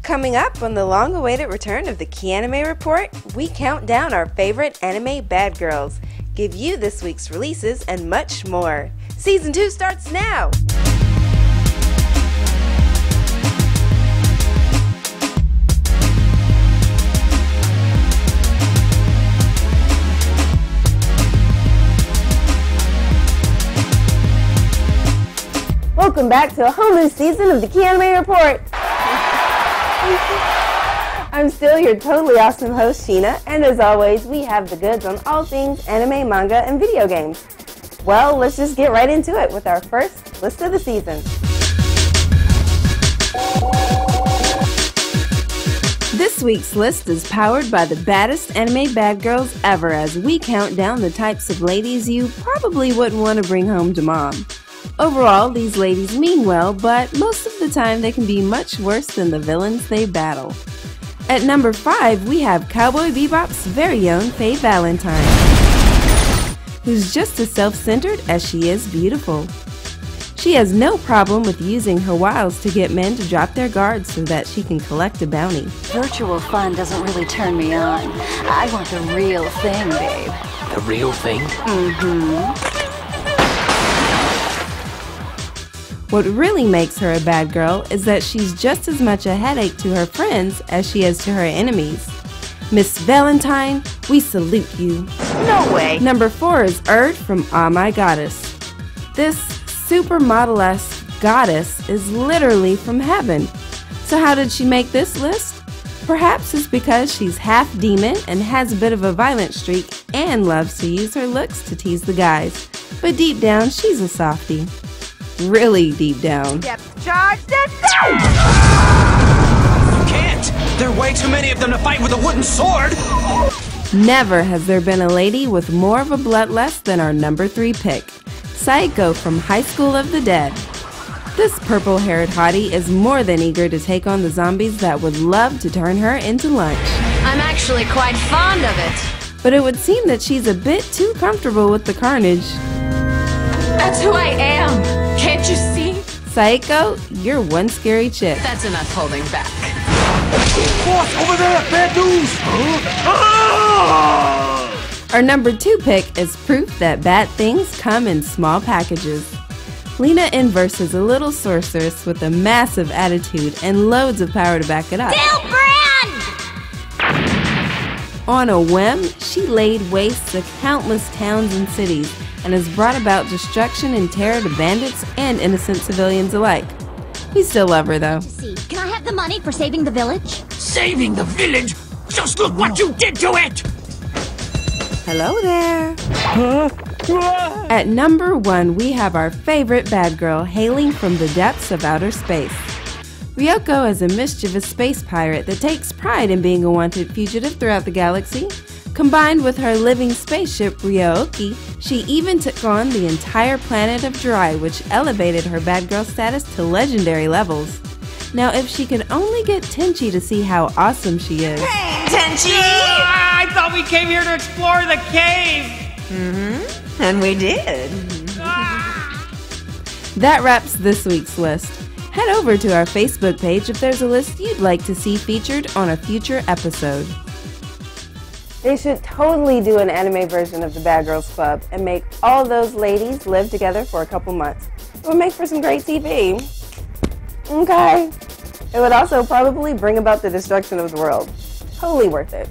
Coming up on the long-awaited return of the Kianime Report, we count down our favorite anime bad girls, give you this week's releases, and much more. Season 2 starts now! Welcome back to a whole new season of the Kianime Report. I'm still your totally awesome host, Sheena, and as always, we have the goods on all things anime, manga, and video games. Well, let's just get right into it with our first list of the season. This week's list is powered by the baddest anime bad girls ever as we count down the types of ladies you probably wouldn't want to bring home to mom. Overall, these ladies mean well, but most of the time they can be much worse than the villains they battle. At number 5, we have Cowboy Bebop's very own Faye Valentine, who's just as self-centered as she is beautiful. She has no problem with using her wiles to get men to drop their guards so that she can collect a bounty. Virtual fun doesn't really turn me on. I want the real thing, babe. The real thing? Mm-hmm. What really makes her a bad girl is that she's just as much a headache to her friends as she is to her enemies. Miss Valentine, we salute you. No way! Number 4 is Erd from Ah My Goddess. This supermodel-esque goddess is literally from heaven. So how did she make this list? Perhaps it's because she's half demon and has a bit of a violent streak and loves to use her looks to tease the guys. But deep down, she's a softie. Really deep down. Depth charge, then no! You can't! There are way too many of them to fight with a wooden sword! Never has there been a lady with more of a bloodlust than our number 3 pick, Saeko from High School of the Dead. This purple-haired hottie is more than eager to take on the zombies that would love to turn her into lunch. I'm actually quite fond of it. But it would seem that she's a bit too comfortable with the carnage. That's who I am. Can't you see? Saeko, you're one scary chick. That's enough holding back. Boss, over there! Bad news! Our number 2 pick is proof that bad things come in small packages. Lena Inverse is a little sorceress with a massive attitude and loads of power to back it up. On a whim, she laid waste to countless towns and cities and has brought about destruction and terror to bandits and innocent civilians alike. We still love her though. Can I have the money for saving the village? Saving the village? Just look what you did to it! Hello there. At number 1, we have our favorite bad girl hailing from the depths of outer space. Ryoko is a mischievous space pirate that takes pride in being a wanted fugitive throughout the galaxy. Combined with her living spaceship Ryoki, she even took on the entire planet of Dry, which elevated her bad girl status to legendary levels. Now if she could only get Tenchi to see how awesome she is. Hey, Tenchi! I thought we came here to explore the cave! Mm-hmm. And we did. That wraps this week's list. Head over to our Facebook page if there's a list you'd like to see featured on a future episode. They should totally do an anime version of the Bad Girls Club and make all those ladies live together for a couple months. It would make for some great TV. Okay. It would also probably bring about the destruction of the world. Totally worth it.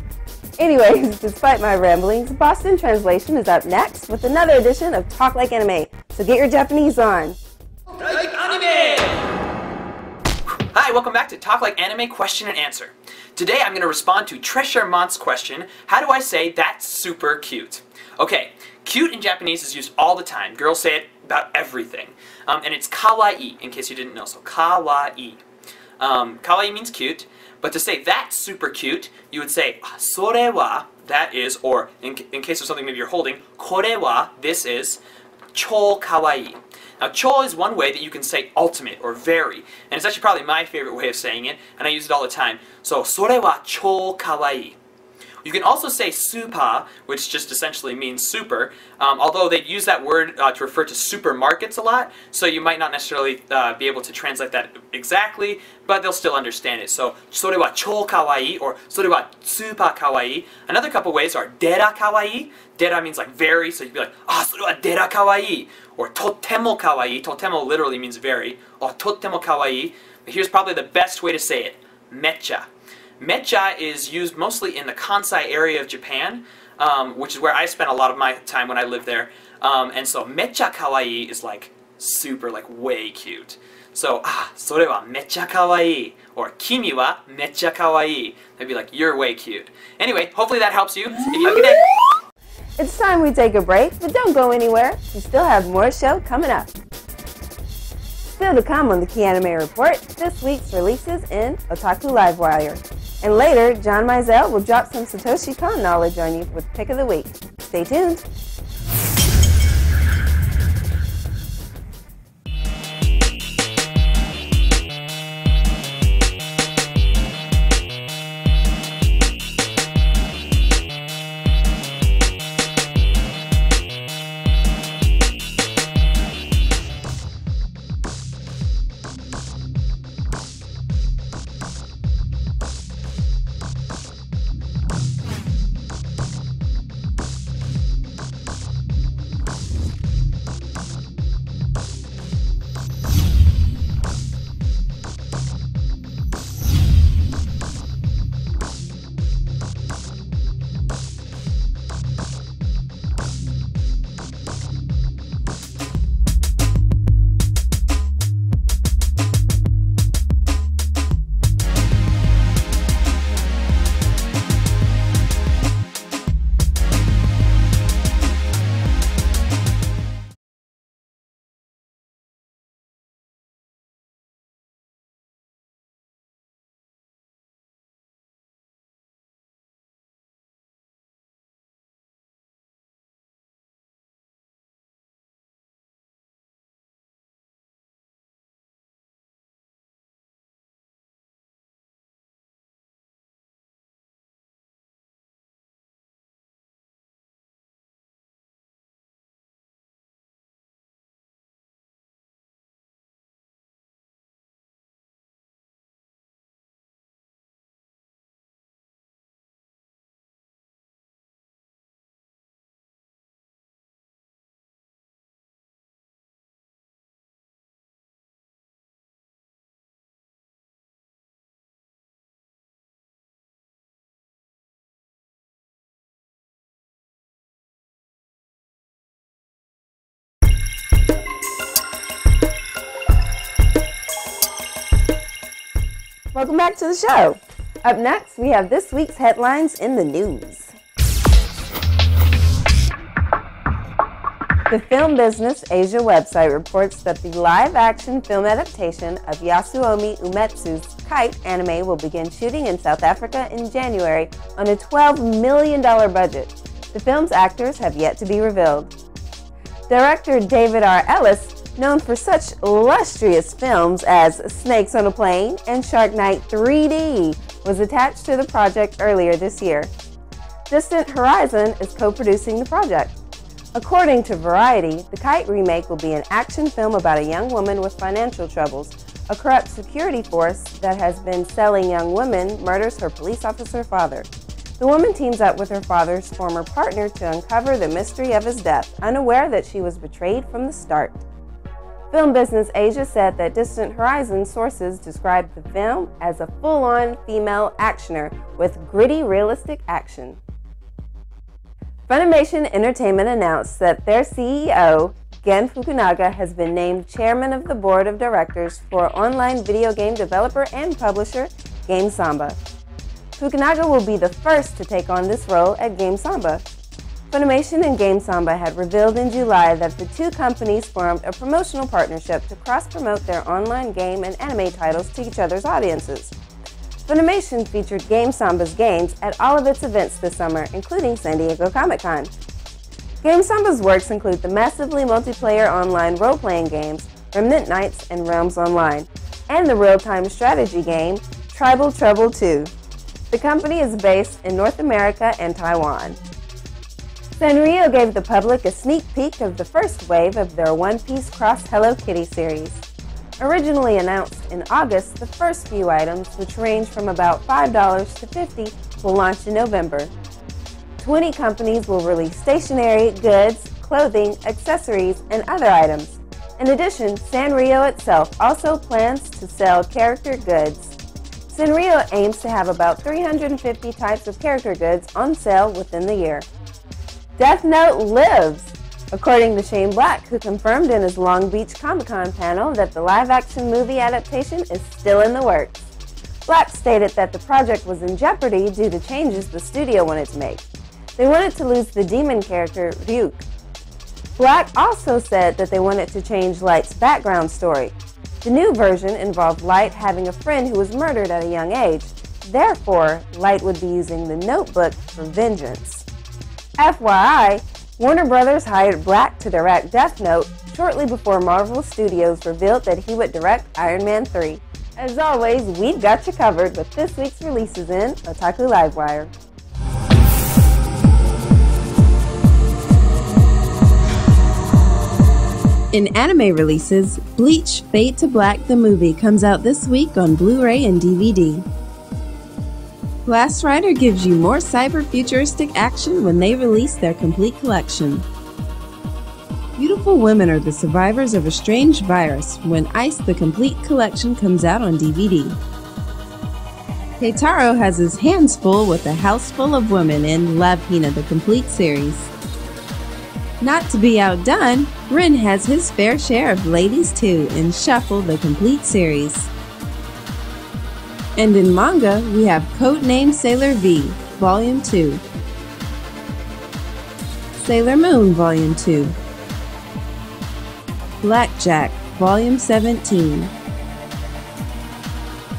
Anyways, despite my ramblings, Boston Translation is up next with another edition of Talk Like Anime. So get your Japanese on. Like anime! Hi, welcome back to Talk Like Anime Question and Answer. Today I'm going to respond to Treasure Mont's question, how do I say that's super cute? Okay, cute in Japanese is used all the time. Girls say it about everything. And it's kawaii, in case you didn't know, so kawaii. Kawaii means cute, but to say that's super cute, you would say sore wa, that is, or in case of something maybe you're holding, kore wa, this is, chou kawaii. Now, chou is one way that you can say ultimate or very, and it's actually probably my favorite way of saying it, and I use it all the time. So, sore wa chou kawaii. You can also say super, which just essentially means super, although they use that word to refer to supermarkets a lot, so you might not necessarily be able to translate that exactly, but they'll still understand it. So, それは超かわいい or それは super かわいい. Another couple ways are でらかわいい. Dera means like very, so you'd be like, あ、それはでらかわいい. Or とってもかわいい. Totemo literally means very. Or とってもかわいい. But here's probably the best way to say it. Mecha. Mecha is used mostly in the Kansai area of Japan, which is where I spent a lot of my time when I lived there. And so mecha kawaii is like super, like way cute. So, それはめっちゃかわいい. Or 君はめっちゃかわいい. They'd be like, you're way cute. Anyway, hopefully that helps you. If you have a good day. It's time we take a break, but don't go anywhere. We still have more show coming up. Still to come on the Key Anime Report, this week's releases in Otaku Livewire. And later, John Mizell will drop some Satoshi Kon knowledge on you with Pick of the Week. Stay tuned. Welcome back to the show. Up next, we have this week's headlines in the news. The Film Business Asia website reports that the live-action film adaptation of Yasuomi Umetsu's Kite anime will begin shooting in South Africa in January on a $12 million budget. The film's actors have yet to be revealed. Director David R. Ellis, known for such illustrious films as Snakes on a Plane and Shark Night 3D, was attached to the project earlier this year. Distant Horizon is co-producing the project. According to Variety, the Kite remake will be an action film about a young woman with financial troubles. A corrupt security force that has been selling young women murders her police officer father. The woman teams up with her father's former partner to uncover the mystery of his death, unaware that she was betrayed from the start. Film Business Asia said that Distant Horizon sources described the film as a full-on female actioner with gritty, realistic action. Funimation Entertainment announced that their CEO, Gen Fukunaga, has been named chairman of the board of directors for online video game developer and publisher Game Samba. Fukunaga will be the first to take on this role at Game Samba. Funimation and Game Samba had revealed in July that the two companies formed a promotional partnership to cross-promote their online game and anime titles to each other's audiences. Funimation featured Game Samba's games at all of its events this summer, including San Diego Comic-Con. Game Samba's works include the massively multiplayer online role-playing games Remnant Knights and Realms Online, and the real-time strategy game Tribal Trouble 2. The company is based in North America and Taiwan. Sanrio gave the public a sneak peek of the first wave of their One Piece Cross Hello Kitty series. Originally announced in August, the first few items, which range from about $5 to $50, will launch in November. 20 companies will release stationery, goods, clothing, accessories, and other items. In addition, Sanrio itself also plans to sell character goods. Sanrio aims to have about 350 types of character goods on sale within the year. Death Note lives! According to Shane Black, who confirmed in his Long Beach Comic-Con panel that the live-action movie adaptation is still in the works. Black stated that the project was in jeopardy due to changes the studio wanted to make. They wanted to lose the demon character, Ryuk. Black also said that they wanted to change Light's background story. The new version involved Light having a friend who was murdered at a young age. Therefore, Light would be using the notebook for vengeance. FYI, Warner Brothers hired Black to direct Death Note shortly before Marvel Studios revealed that he would direct Iron Man 3. As always, we've got you covered with this week's releases in Otaku Livewire. In anime releases, Bleach Fade to Black the movie comes out this week on Blu-ray and DVD. Last Rider gives you more cyber-futuristic action when they release their complete collection. Beautiful women are the survivors of a strange virus when Ice the Complete Collection comes out on DVD. Keitaro has his hands full with a house full of women in Love Hina the Complete series. Not to be outdone, Rin has his fair share of ladies too in Shuffle the Complete series. And in manga, we have Codename Sailor V, Volume 2, Sailor Moon, Volume 2, Blackjack, Volume 17,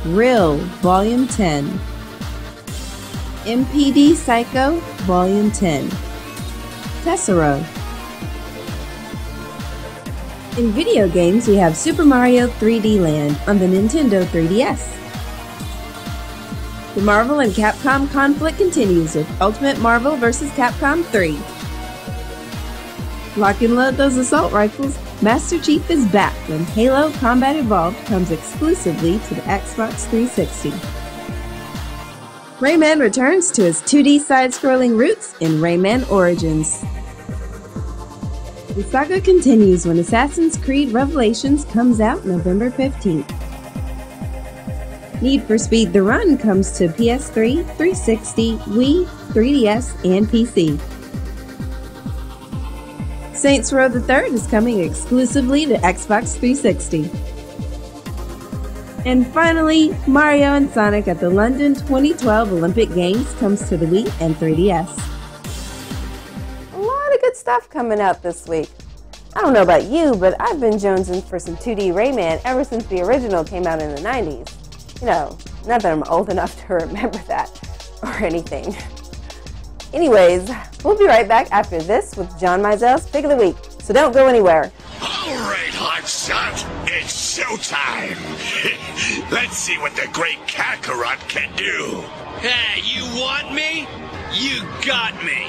Rill, Volume 10, MPD Psycho, Volume 10, Tessero. In video games, we have Super Mario 3D Land on the Nintendo 3DS. The Marvel and Capcom conflict continues with Ultimate Marvel vs. Capcom 3. Lock and load those assault rifles. Master Chief is back when Halo Combat Evolved comes exclusively to the Xbox 360. Rayman returns to his 2D side-scrolling roots in Rayman Origins. The saga continues when Assassin's Creed Revelations comes out November 15th. Need for Speed The Run comes to PS3, 360, Wii, 3DS, and PC. Saints Row the Third is coming exclusively to Xbox 360. And finally, Mario and Sonic at the London 2012 Olympic Games comes to the Wii and 3DS. A lot of good stuff coming out this week. I don't know about you, but I've been jonesing for some 2D Rayman ever since the original came out in the 90s. You know, not that I'm old enough to remember that or anything. Anyways, we'll be right back after this with John Meisel's Pick of the Week, so don't go anywhere. All right, hotshot, it's showtime. Let's see what the great Kakarot can do. Hey, you want me? You got me.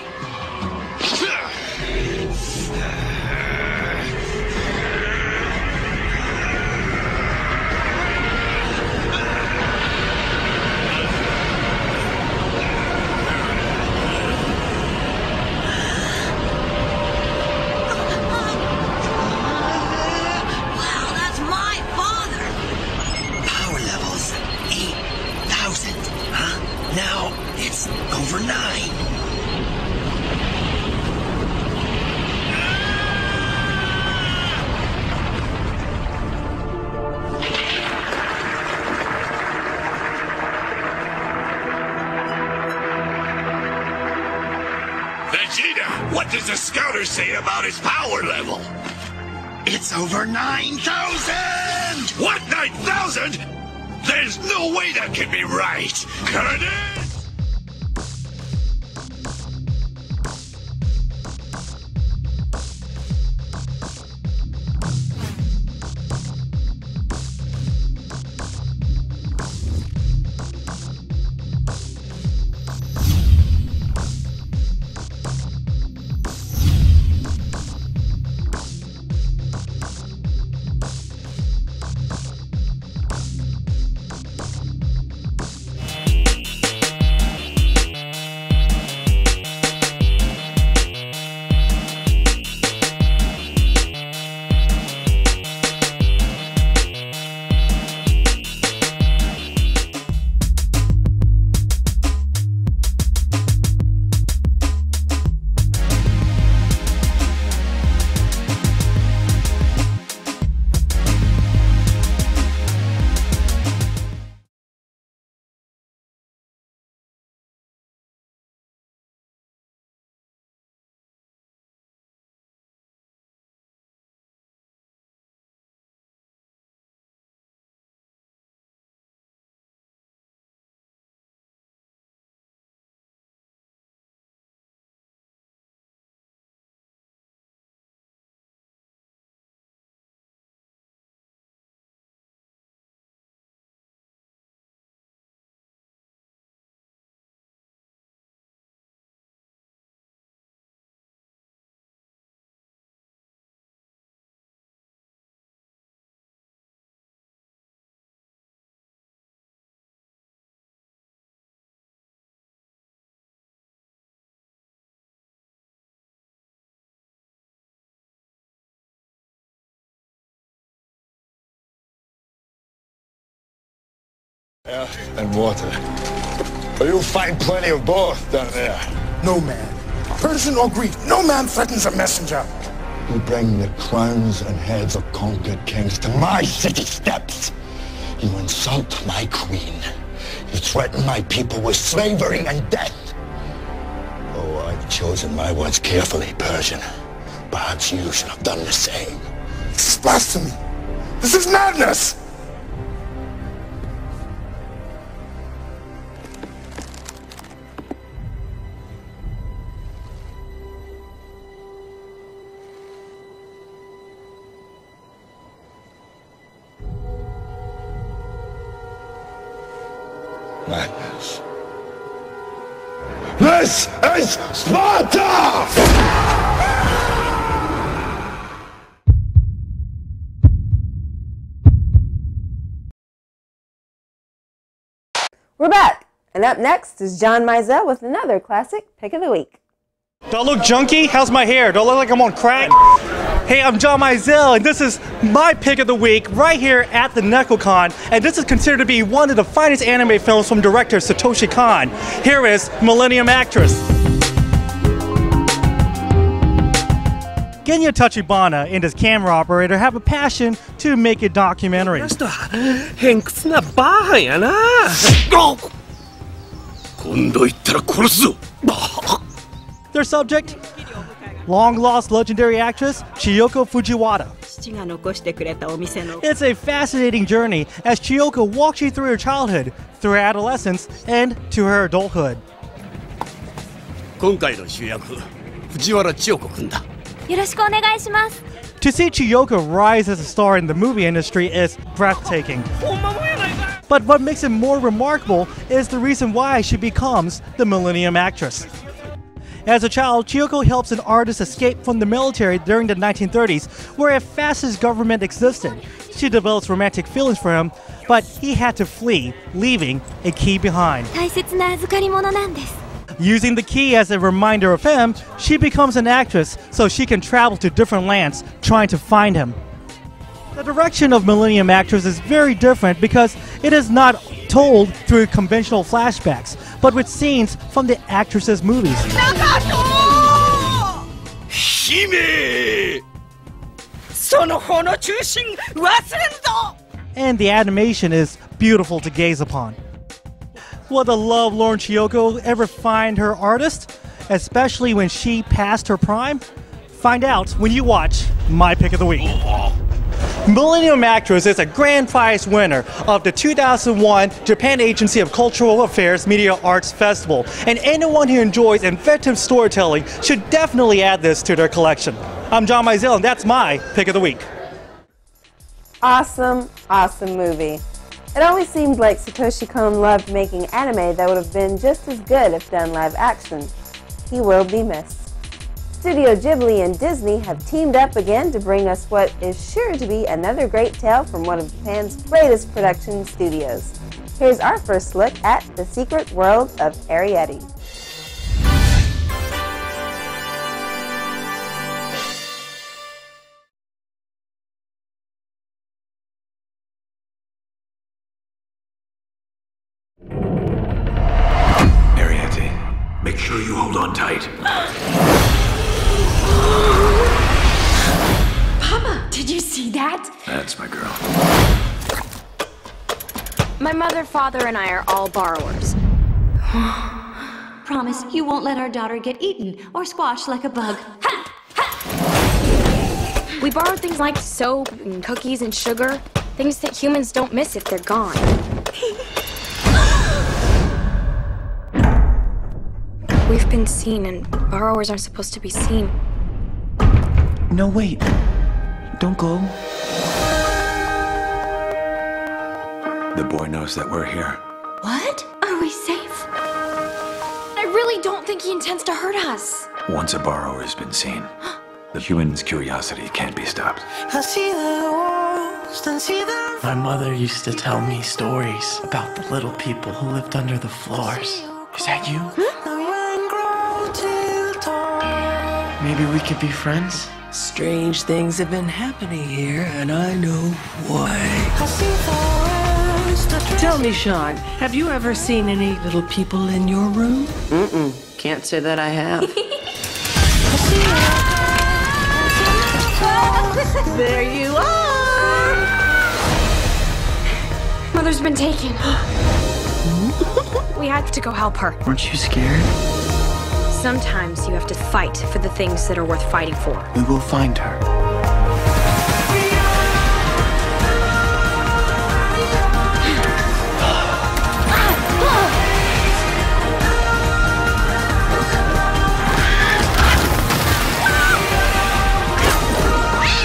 Now it's over 9. Vegeta, what does the scouter say about his power level? It's over 9,000! What, 9,000? There's no way that can be right! Cut it! Earth and water. But you'll find plenty of both down there. No man, Persian or Greek, no man threatens a messenger. You bring the crowns and heads of conquered kings to my city steps. You insult my queen. You threaten my people with slavery and death. Oh, I've chosen my words carefully, Persian. Perhaps you should have done the same. This is blasphemy. This is madness. Madness. This is Sparta! We're back, and up next is John Mizell with another classic pick of the week. Do I look junky? How's my hair? Do I look like I'm on crack? Hey, I'm John Mizell, and this is my pick of the week right here at the NecoCon, and this is considered to be one of the finest anime films from director Satoshi Kon. Here is Millennium Actress. Genya Tachibana and his camera operator have a passion to make a documentary. Their subject? Long-lost legendary actress Chiyoko Fujiwara. It's a fascinating journey as Chiyoko walks you through her childhood, through her adolescence, and to her adulthood. To see Chiyoko rise as a star in the movie industry is breathtaking. But what makes it more remarkable is the reason why she becomes the Millennium Actress. As a child, Chiyoko helps an artist escape from the military during the 1930s, where a fascist government existed. She develops romantic feelings for him, but he had to flee, leaving a key behind. Using the key as a reminder of him, she becomes an actress so she can travel to different lands trying to find him. The direction of Millennium Actress is very different because it is not told through conventional flashbacks, but with scenes from the actress's movies. And the animation is beautiful to gaze upon. Will the lovelorn Chiyoko ever find her artist, especially when she passed her prime? Find out when you watch my pick of the week. Millennium Actress is a grand prize winner of the 2001 Japan Agency of Cultural Affairs Media Arts Festival, and anyone who enjoys inventive storytelling should definitely add this to their collection. I'm John Mizell, and that's my pick of the week. Awesome, awesome movie. It always seemed like Satoshi Kon loved making anime that would have been just as good if done live action. He will be missed. Studio Ghibli and Disney have teamed up again to bring us what is sure to be another great tale from one of Japan's greatest production studios. Here's our first look at The Secret World of Arrietty. Arrietty, make sure you hold on tight. Papa, did you see that? That's my girl. My mother, father, and I are all borrowers. Promise you won't let our daughter get eaten or squashed like a bug. Ha! Ha! We borrowed things like soap and cookies and sugar, things that humans don't miss if they're gone. We've been seen, and borrowers aren't supposed to be seen. No, wait. Don't go. The boy knows that we're here. What? Are we safe? I really don't think he intends to hurt us. Once a borrower has been seen, the human's curiosity can't be stopped. My mother used to tell me stories about the little people who lived under the floors. Is that you? Maybe we could be friends? Strange things have been happening here, and I know why. Tell me, Sean, have you ever seen any little people in your room? Can't say that I have. There you are! Mother's been taken. We have to go help her. Aren't you scared? Sometimes you have to fight for the things that are worth fighting for. We will find her.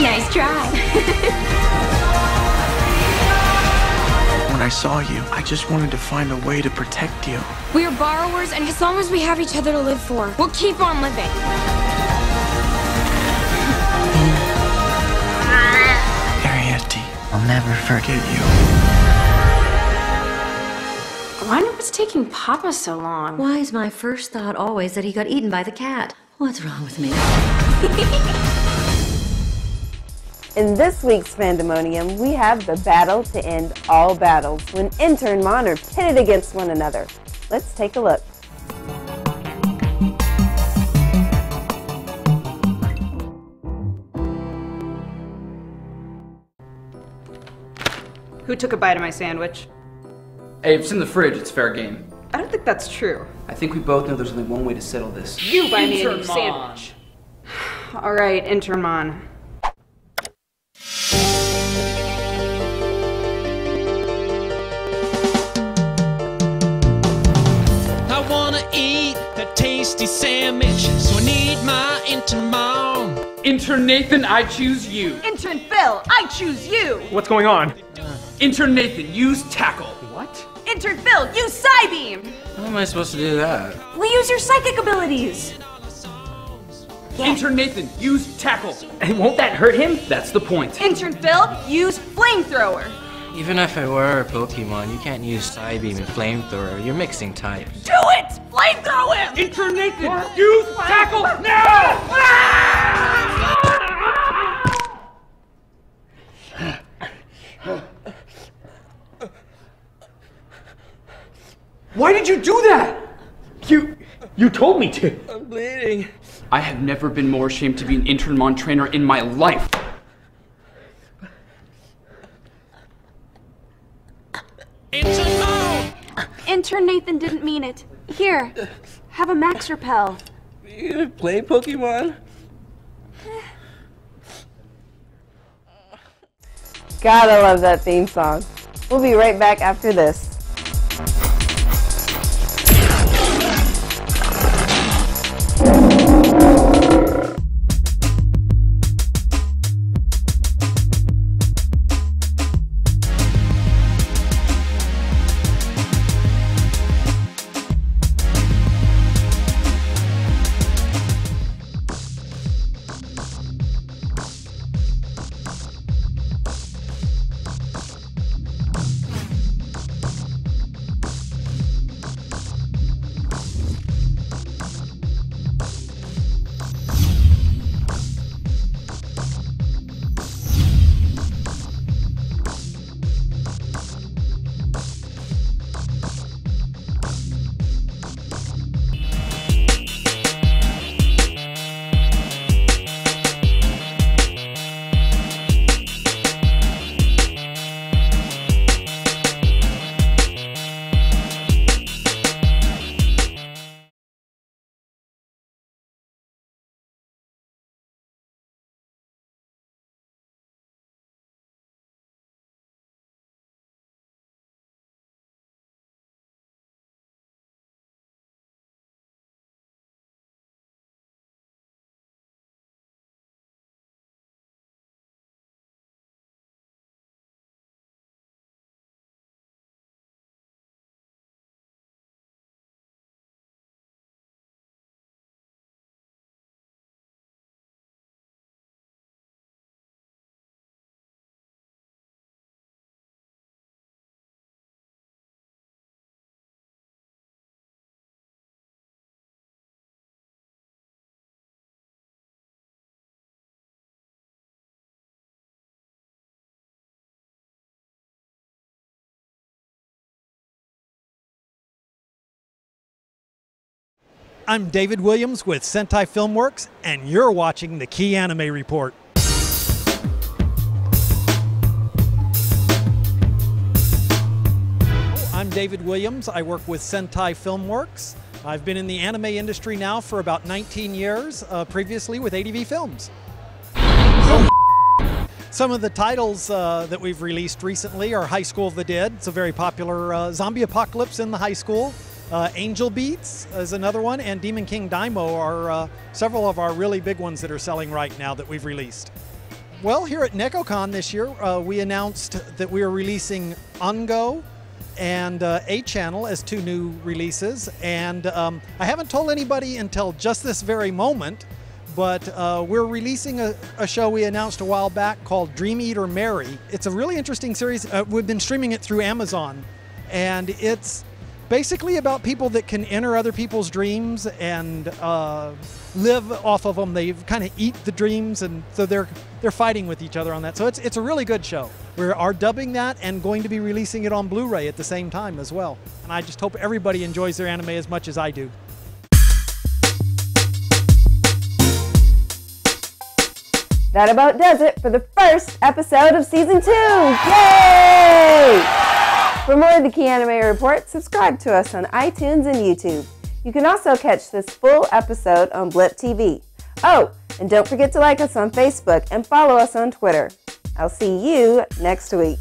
Nice try. When I saw you, I just wanted to find a way to protect you. We are borrowers, and as long as we have each other to live for, we'll keep on living. Ariete, I'll never forget you. I wonder what's taking Papa so long. Why is my first thought always that he got eaten by the cat? What's wrong with me? In this week's Fandemonium, we have the battle to end all battles when Intern Mon are pitted against one another. Let's take a look. Who took a bite of my sandwich? Hey, if it's in the fridge, it's fair game. I don't think that's true. I think we both know there's only one way to settle this. You buy me a new Intern Mon. sandwich. All right, Intern Mon. I wanna eat that tasty sandwich, so I need my intern mom. Intern Nathan, I choose you. Intern Phil, I choose you. What's going on? Intern Nathan, use tackle. What? Intern Phil, use Psybeam. How am I supposed to do that? We use your psychic abilities. Intern Nathan, use tackle. And won't that hurt him? That's the point. Intern Phil, use flamethrower. Even if I were a Pokemon, you can't use Psybeam and Flamethrower. You're mixing types. Do it! Flamethrow him! Intern Nathan, use tackle now! Why did you do that? You told me to. I'm bleeding. I have never been more ashamed to be an Intern Mon trainer in my life. Intern Mon! Intern Nathan didn't mean it. Here, have a Max Repel. Are you gonna play Pokemon? Gotta love that theme song. We'll be right back after this. I'm David Williams with Sentai Filmworks, and you're watching the Key Anime Report. I'm David Williams. I work with Sentai Filmworks. I've been in the anime industry now for about 19 years, previously with ADV Films. Some of the titles that we've released recently are High School of the Dead. It's a very popular zombie apocalypse in the high school. Angel Beats is another one, and Demon King Daimo are several of our really big ones that are selling right now that we've released. Well, here at NecoCon this year, we announced that we are releasing Ungo and A-Channel as 2 new releases, and I haven't told anybody until just this very moment, but we're releasing a show we announced a while back called Dream Eater Mary. It's a really interesting series. We've been streaming it through Amazon, and it's basically about people that can enter other people's dreams and live off of them. They kind of eat the dreams, and so they're fighting with each other on that. So it's a really good show. We are dubbing that and going to be releasing it on Blu-ray at the same time as well. And I just hope everybody enjoys their anime as much as I do. That about does it for the first episode of Season 2! Yay! For more of the Key Anime Report, subscribe to us on iTunes and YouTube. You can also catch this full episode on Blip TV. Oh, and don't forget to like us on Facebook and follow us on Twitter. I'll see you next week.